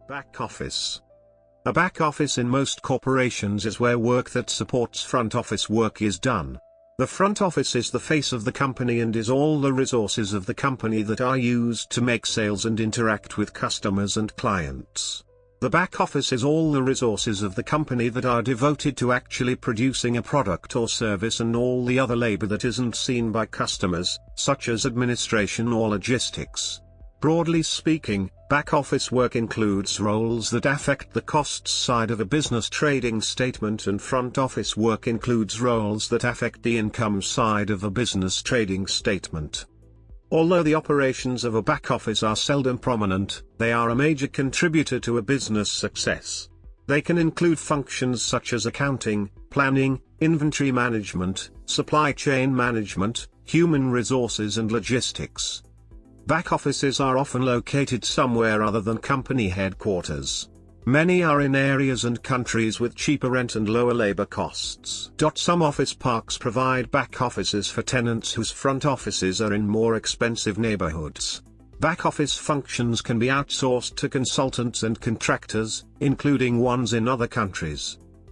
Back office. A back office in most corporations is where work that supports front office work is done. The front office is the face of the company and is all the resources of the company that are used to make sales and interact with customers and clients. The back office is all the resources of the company that are devoted to actually producing a product or service and all the other labor that isn't seen by customers, such as administration or logistics. Broadly speaking, back office work includes roles that affect the costs side of a business trading statement, and front office work includes roles that affect the income side of a business trading statement. Although the operations of a back office are seldom prominent, they are a major contributor to a business success. They can include functions such as accounting, planning, inventory management, supply chain management, human resources and logistics. Back offices are often located somewhere other than company headquarters. Many are in areas and countries with cheaper rent and lower labor costs. Some office parks provide back offices for tenants whose front offices are in more expensive neighborhoods. Back office functions can be outsourced to consultants and contractors, including ones in other countries.